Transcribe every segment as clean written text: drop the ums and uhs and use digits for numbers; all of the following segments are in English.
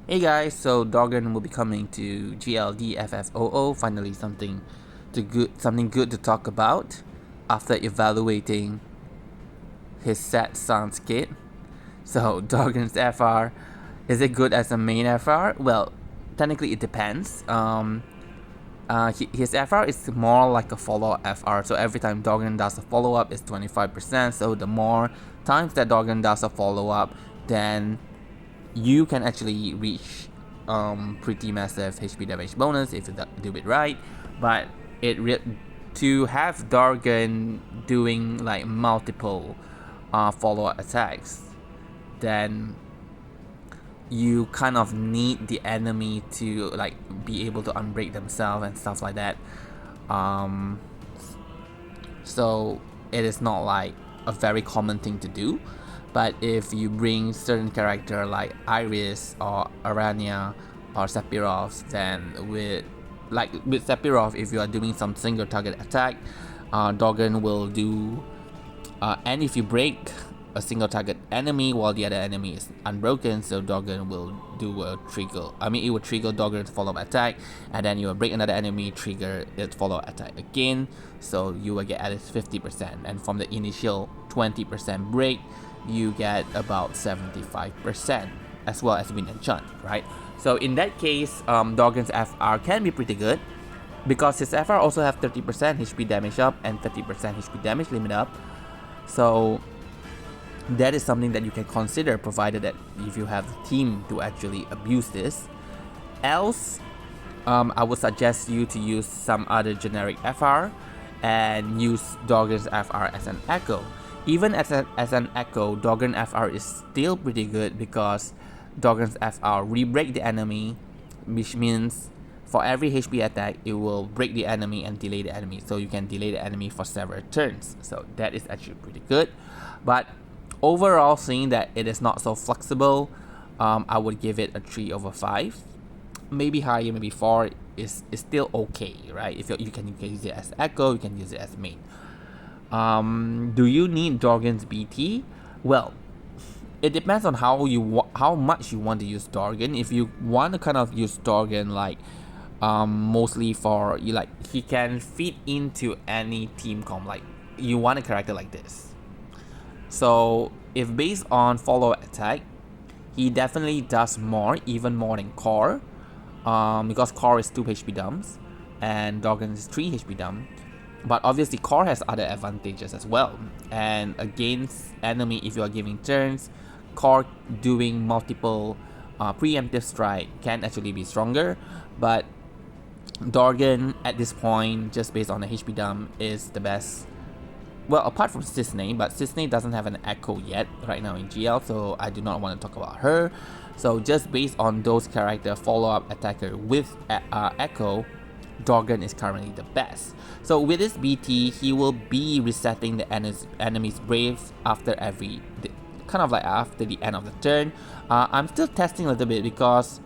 Hey guys, so Dorgann will be coming to DFFOO. Finally, something good to talk about after evaluating his sad son's kid. So Dorgann's FR, is it good as a main FR? Well, technically it depends. His FR is more like a follow-up FR. So every time Dorgann does a follow-up, it's 25%. So the more times that Dorgann does a follow-up, then you can actually reach pretty massive HP damage bonus if you do it right. But to have Dorgann doing like multiple follow-up attacks, then you kind of need the enemy to like be able to unbreak themselves and stuff like that. So it is not like a very common thing to do. But if you bring certain character like Iris or Arania or Sephiroth, then with Sephiroth, if you are doing some single target attack, Dorgann will do, and if you break a single target enemy while the other enemy is unbroken, so Dorgann will do a trigger. It will trigger Dorgann's follow-up attack, and then you will break another enemy, trigger its follow-up attack again. So you will get at least 50%, and from the initial 20% break, you get about 75%, as well as win enchant, right? So in that case, Dorgann's FR can be pretty good, because his FR also have 30% HP damage up and 30% HP damage limit up. So that is something that you can consider, provided that if you have the team to actually abuse this. Else, I would suggest you to use some other generic FR and use Dorgann's FR as an echo. Even as an echo, Dorgann FR is still pretty good, because Dorgann's FR re-break the enemy, which means for every HP attack, it will break the enemy and delay the enemy. So you can delay the enemy for several turns. So that is actually pretty good. But overall, seeing that it is not so flexible, I would give it a 3/5. Maybe higher, maybe 4 is still okay, right? If you can use it as echo, you can use it as main. Do you need Dorgann's BT? Well, it depends on how much you want to use Dorgann. If you want to kind of use Dorgann like mostly for he can fit into any team comp. Like you want a character like this. So if based on follow-up attack, he definitely does more, even more than Core, because Core is 2 HP dumps and Dorgann is 3 HP dump. But obviously Core has other advantages as well, and against enemy, if you are giving turns, Core doing multiple preemptive strike can actually be stronger. But Dorgann at this point, just based on the HP dump, is the best. Well, apart from Cisne, but Cisne doesn't have an echo yet right now in GL, so I do not want to talk about her. So just based on those character follow-up attacker with echo, Dorgann is currently the best. So with this BT, he will be resetting the enemy's braves after after the end of the turn. I'm still testing a little bit, because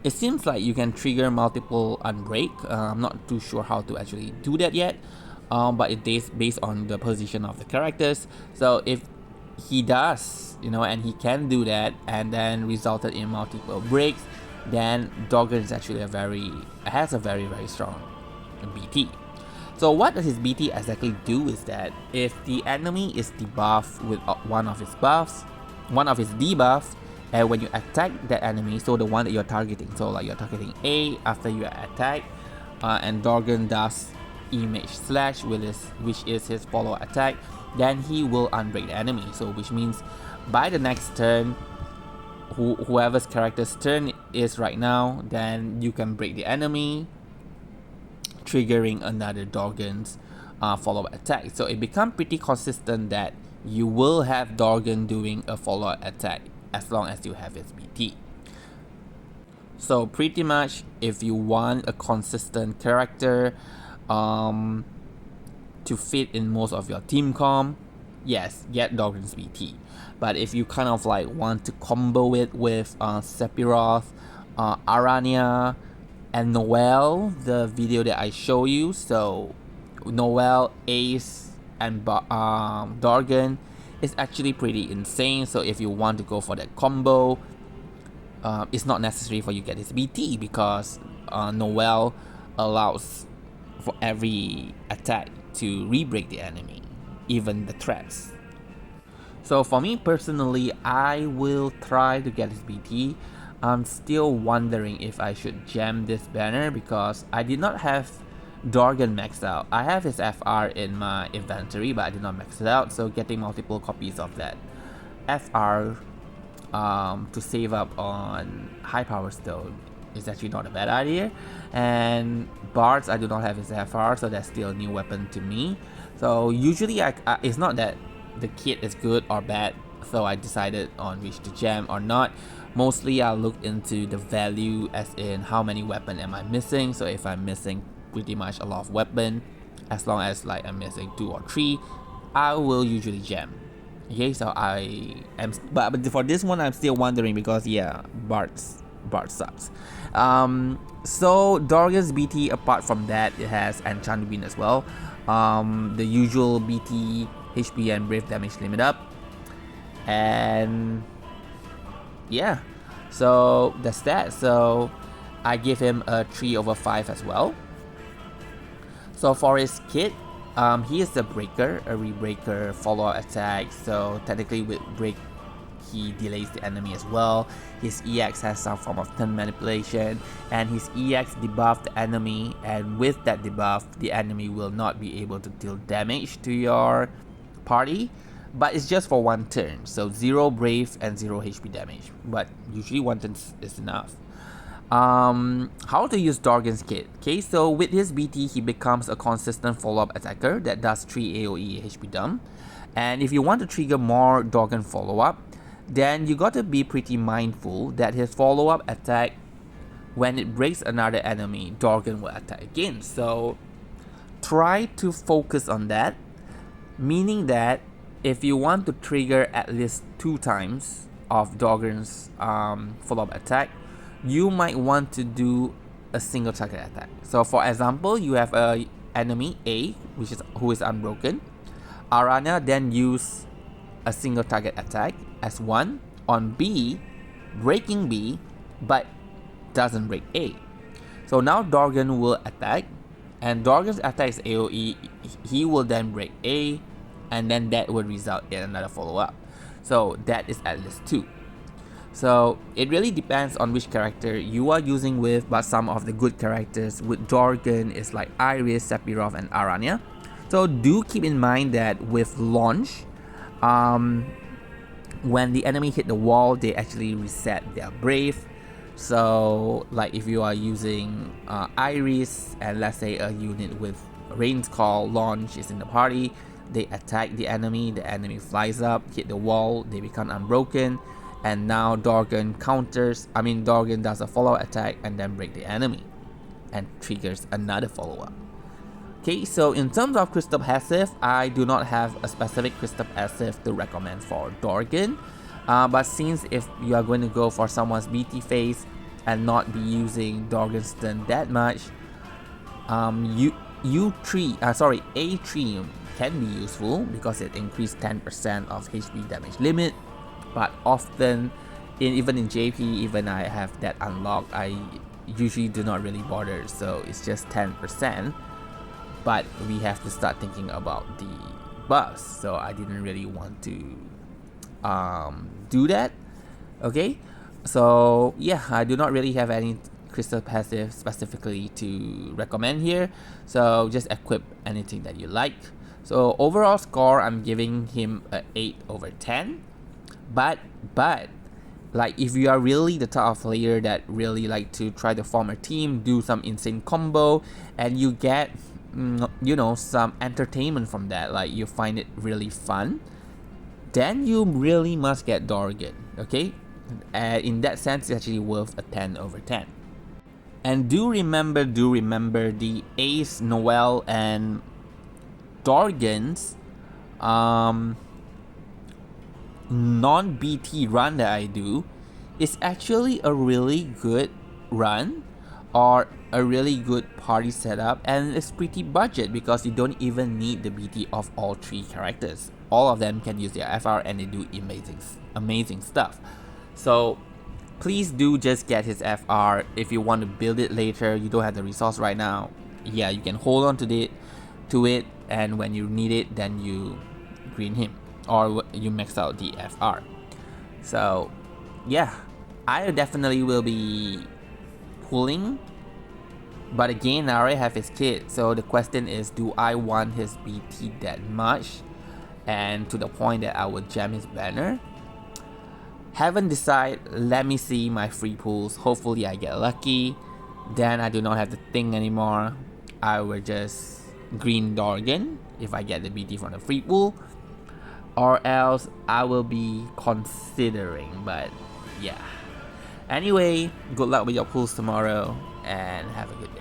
it seems like you can trigger multiple unbreak. I'm not too sure how to actually do that yet. But it is based on the position of the characters. So if he does, and he can do that, and then resulted in multiple breaks, then Dorgann is actually has a very strong BT. So what does his BT exactly do is that if the enemy is debuffed with one of his debuffs, and when you attack that enemy, so the one that you're targeting, so like you're targeting A after you attack, and Dorgann does image slash, which is his follow-up attack, then he will unbreak the enemy. So which means by the next turn, whoever's character's turn is right now, then you can break the enemy, triggering another Dorgann's follow-up attack. So it becomes pretty consistent that you will have Dorgann doing a follow-up attack as long as you have his BT. So pretty much, if you want a consistent character to fit in most of your team comp, yes, get Dorgann's BT. But if you kind of like want to combo it with Sephiroth, Arania, and Noelle, the video that I show you, so Noelle, Ace, and Dorgann is actually pretty insane. So if you want to go for that combo, it's not necessary for you to get his BT because Noel allows for every attack to re-break the enemy, even the threats. So for me personally, I will try to get his BT. I'm still wondering if I should gem this banner because I did not have Dorgann maxed out. I have his FR in my inventory, but I did not max it out, so getting multiple copies of that FR to save up on high power stone is actually not a bad idea. And Bards, I do not have his FR, so that's still a new weapon to me. So usually it's not that the kit is good or bad, so I decided on which to gem or not. Mostly I look into the value, as in how many weapon am I missing. So if I'm missing pretty much a lot of weapon, as long as like I'm missing 2 or 3, I will usually gem. Okay, so I am, but for this one I'm still wondering because yeah, Bard sucks. So Dorgann's BT, apart from that, it has Enchant Wind as well. The usual BT, HP and Brave damage limit up, and yeah, so that's that. So I give him a 3/5 as well. So for his kit, he is a breaker, a rebreaker follow-up attack, so technically with break he delays the enemy as well. His EX has some form of turn manipulation, and his EX debuff the enemy, and with that debuff the enemy will not be able to deal damage to your party, but it's just for 1 turn, so 0 brave and 0 HP damage, but usually 1 turn is enough. How to use Dorgann's kit. Okay, so with his BT he becomes a consistent follow-up attacker that does 3 AoE HP dump, and if you want to trigger more Dorgann follow-up, then you gotta be pretty mindful that his follow-up attack, when it breaks another enemy, Dorgann will attack again. So try to focus on that, meaning that if you want to trigger at least 2 times of Dorgann's follow-up attack, you might want to do a single target attack. So for example, you have a enemy A, who is unbroken. Aranya then use a single target attack as 1 on B, breaking B, but doesn't break A. So now Dorgann will attack, and Dorgann's attack is AoE. He will then break A, and then that will result in another follow-up. So that is at least 2. So it really depends on which character you are using with, but some of the good characters with Dorgann is like Iris, Sephiroth, and Aranya. So do keep in mind that with launch, when the enemy hit the wall, they actually reset their brave. So like if you are using Iris, and let's say a unit with Rain's Call launch is in the party, they attack the enemy flies up, hit the wall, they become unbroken, and now Dorgann Dorgann does a follow-up attack and then break the enemy and triggers another follow-up. Okay, so in terms of crystal passive, I do not have a specific crystal passive to recommend for Dorgann, but since if you are going to go for someone's BT phase and not be using Dorgann's stun that much, A3 can be useful because it increased 10% of HP damage limit, but often even in JP, even I have that unlocked, I usually do not really bother, so it's just 10%, but we have to start thinking about the buffs, so I didn't really want to do that. Okay, so yeah, I do not really have any crystal passive specifically to recommend here, so just equip anything that you like. So overall score, I'm giving him a 8/10. But like if you are really the type of player that really like to try to form a team, do some insane combo, and you get some entertainment from that, like you find it really fun, then you really must get Dorgann. Okay, in that sense, it's actually worth a 10/10. And do remember the Ace, Noel, and Dorgann's non-BT run that I do is actually a really good run or a really good party setup, and it's pretty budget because you don't even need the BT of all 3 characters. All of them can use their FR and they do amazing stuff. So please do just get his FR. If you want to build it later, you don't have the resource right now, yeah, you can hold on to it, and when you need it, then you green him, or you max out the FR. So yeah, I definitely will be pulling, but again, I already have his kit, so the question is, do I want his BT that much, and to the point that I would jam his banner? Haven't decided. Let me see my free pools. Hopefully I get lucky, then I do not have to think anymore. I will just green Dorgann if I get the BT from the free pool, or else I will be considering, but yeah. Anyway, good luck with your pools tomorrow and have a good day.